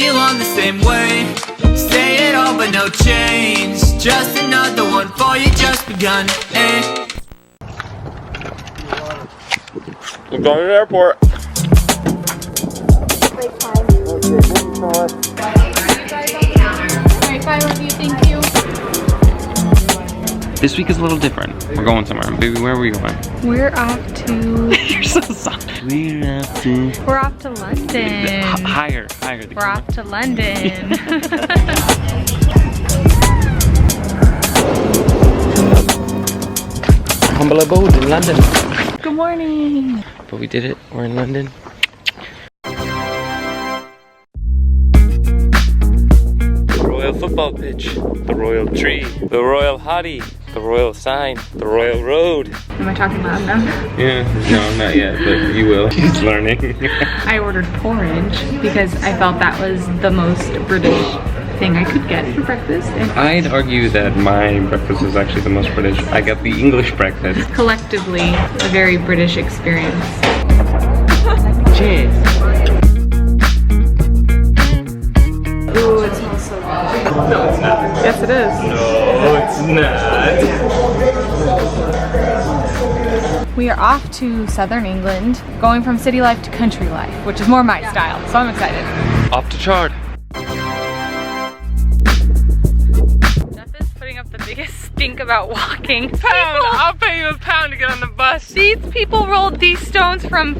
feel on the same way. Say it all but no change. Just another one for you, just begun. Hey. We're going to the airport. Alright, bye, love you, thank you. This week is a little different. We're going somewhere. Baby, where are we going? We're off to... You're so soft. We're off to London. Higher. We're off to London. Humble abode in London. Good morning. But we did it. We're in London. The royal football pitch. The royal tree. The royal hottie. The royal sign. The royal road. Am I talking loud enough? Yeah. No, not yet, but you will. He's learning. I ordered porridge because I felt that was the most British thing I could get for breakfast. And I'd argue that my breakfast is actually the most British. I got the English breakfast. collectively, a very British experience. Cheers. Ooh, it smells so good. No, it's not. Yes, it is. No, it's not. We are off to southern England, going from city life to country life, which is more my style, so I'm excited. Off to Chard. Geoff is putting up the biggest stink about walking. I'll pay you £1 to get on the bus. These people rolled these stones from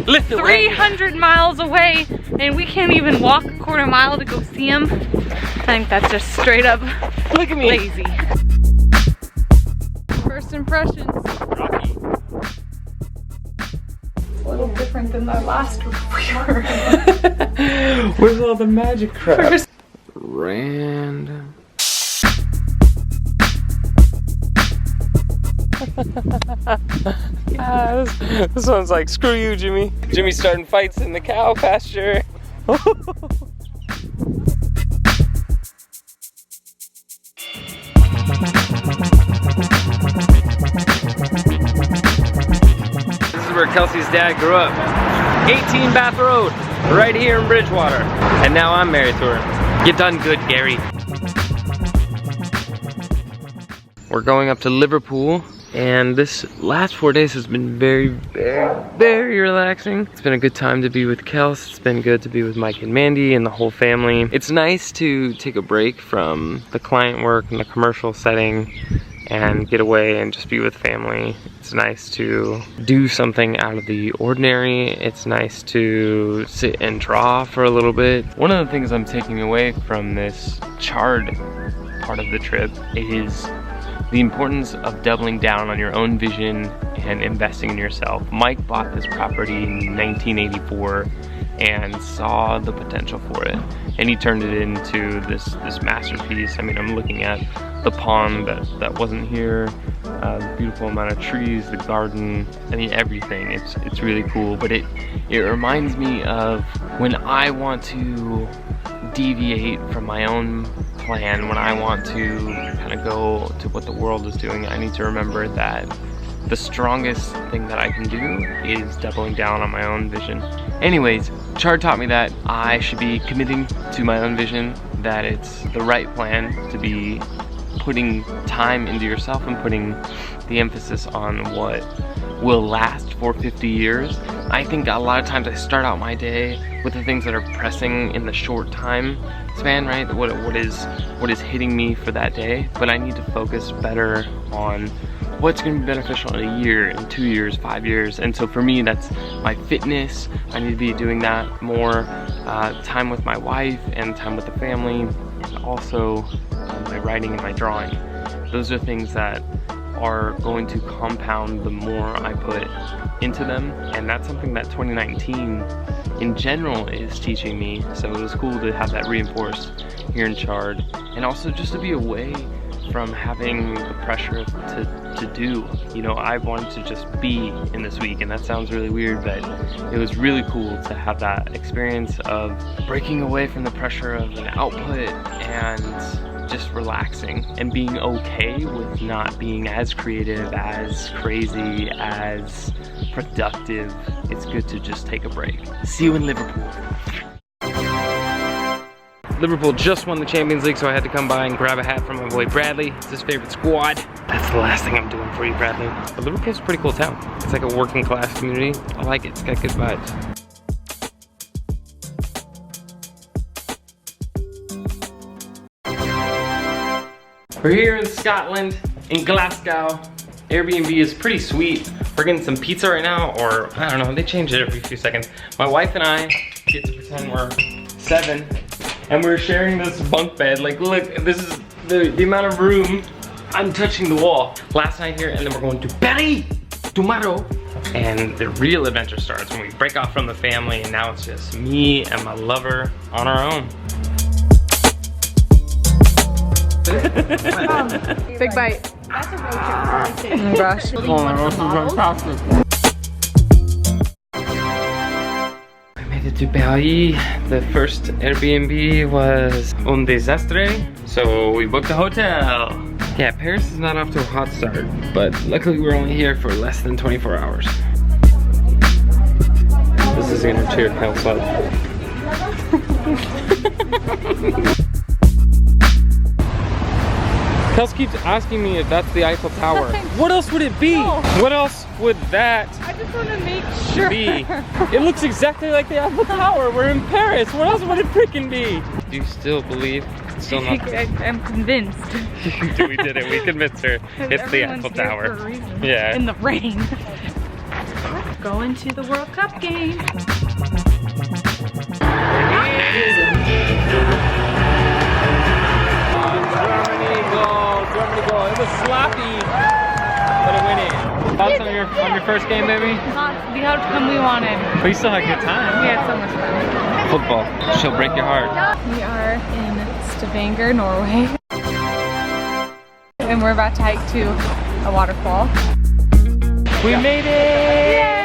300 miles away, and we can't even walk a quarter mile to go see them. I think that's just straight up Look at me. lazy. First impressions. Rocky. A little different than the last we were. Where's all the magic crap? Random. This one's like, screw you, Jimmy. Jimmy's starting fights in the cow pasture. This is where Kelsey's dad grew up. 18 Bath Road, right here in Bridgewater. And now I'm married to her. You done good, Gary. We're going up to Liverpool, and this last 4 days has been very, very relaxing. It's been a good time to be with Kels. It's been good to be with Mike and Mandy and the whole family. It's nice to take a break from the client work and the commercial setting and get away and just be with family. It's nice to do something out of the ordinary. It's nice to sit and draw for a little bit. One of the things I'm taking away from this Chard part of the trip is the importance of doubling down on your own vision and investing in yourself. Mike bought this property in 1984 and saw the potential for it, and he turned it into this masterpiece. I mean, I'm looking at the pond that wasn't here, the beautiful amount of trees, the garden, I mean everything. It's really cool, but it reminds me of when I want to deviate from my own plan, when I want to kind of go to what the world is doing. I need to remember that the strongest thing that I can do is doubling down on my own vision. Anyways, Chard taught me that I should be committing to my own vision, that it's the right plan to be putting time into yourself and putting the emphasis on what will last for 50 years. I think a lot of times I start out my day with the things that are pressing in the short time span, right? What is hitting me for that day, but I need to focus better on what's going to be beneficial in a year, in 2 years, 5 years. And so for me, that's my fitness. I need to be doing that more, time with my wife and time with the family, and also my writing and my drawing. Those are things that are going to compound the more I put into them, and that's something that 2019 in general is teaching me. So it was cool to have that reinforced here in Chard, and also just to be away from having the pressure to do. You know, I wanted to just be in this week, and that sounds really weird, but it was really cool to have that experience of breaking away from the pressure of an output and just relaxing and being okay with not being as creative, as crazy, as productive. It's good to just take a break. See you in Liverpool. Liverpool just won the Champions League, so I had to come by and grab a hat from my boy Bradley. It's his favorite squad. That's the last thing I'm doing for you, Bradley. But Liverpool's a pretty cool town. It's like a working class community. I like it. It's got good vibes. We're here in Scotland, in Glasgow. Airbnb is pretty sweet. We're getting some pizza right now, or I don't know, they change it every few seconds. My wife and I get to pretend we're 7, and we're sharing this bunk bed. Like, look, this is the amount of room. I'm touching the wall. Last night here, and then we're going to Paris tomorrow. And the real adventure starts when we break off from the family, and now it's just me and my lover on our own. Big bite. That's a road trip. Oh my gosh. Oh, this is fantastic. I made it to Paris. The first Airbnb was un desastre, so we booked a hotel. Yeah, Paris is not off to a hot start, but luckily we're only here for less than 24 hours. This is gonna cheer Kels up. Kels keeps asking me if that's the Eiffel Tower. What else would it be? No. What else would that I just want to make sure. be? It looks exactly like the Eiffel Tower. We're in Paris. What else would it freaking be? Do you still believe? Still not. I'm convinced. We did it. We convinced her. It's the Eiffel Tower. For a reason. Yeah. In the rain. Going to the World Cup game. Germany goal. It was sloppy, but it went in. Thoughts on your first game, baby? Not the outcome we wanted. But you still had a good time. We had so much fun. Football. She'll break your heart. We are in Stavanger, Norway. And we're about to hike to a waterfall. We made it!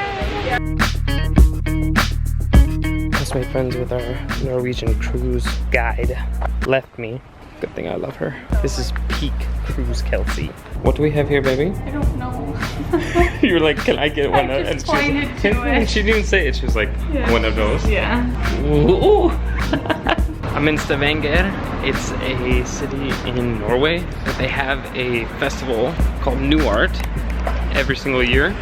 Just made friends with our Norwegian cruise guide. Left me. Good thing I love her. This is peak cruise Kelsey. What do we have here, baby? I don't know. You were like, can I get one of just pointed to it. She didn't even say it. She was like, one of those. Yeah. Ooh. I'm in Stavanger. It's a city in Norway that they have a festival called New Art every single year.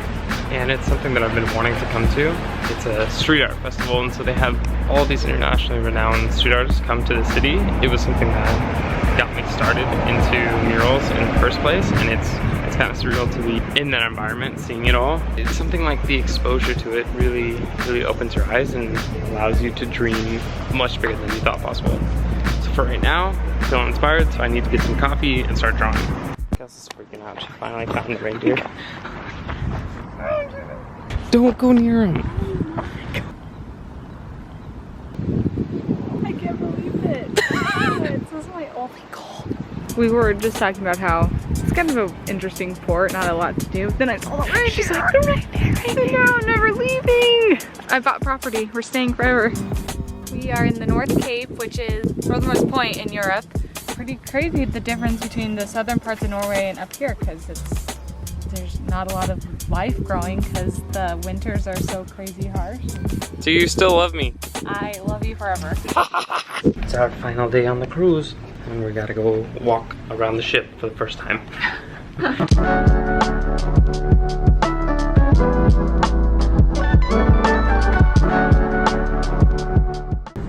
And it's something that I've been wanting to come to. It's a street art festival, and so they have all these internationally renowned street artists come to the city. It was something that got me started into murals in the first place, and it's kind of surreal to be in that environment, seeing it all. It's something like the exposure to it really opens your eyes and allows you to dream much bigger than you thought possible. So for right now, I'm feeling inspired, so I need to get some coffee and start drawing. Kels is freaking out. She finally found the reindeer. Don't go near him. I can't believe it. This is my only goal. We were just talking about how it's kind of an interesting port, not a lot to do. Then I saw the right. She's like, right there. No, I'm never leaving. I bought property. We're staying forever. We are in the North Cape, which is northernmost point in Europe. Pretty crazy the difference between the southern parts of Norway and up here, because there's not a lot of life growing because the winters are so crazy harsh. Do you still love me? I love you forever. It's our final day on the cruise, and we gotta go walk around the ship for the first time.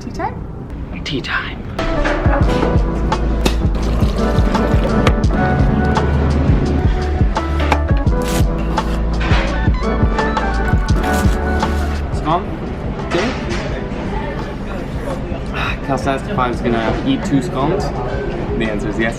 Tea time? Tea time. Kels asked if I was gonna eat 2 scones. The answer is yes.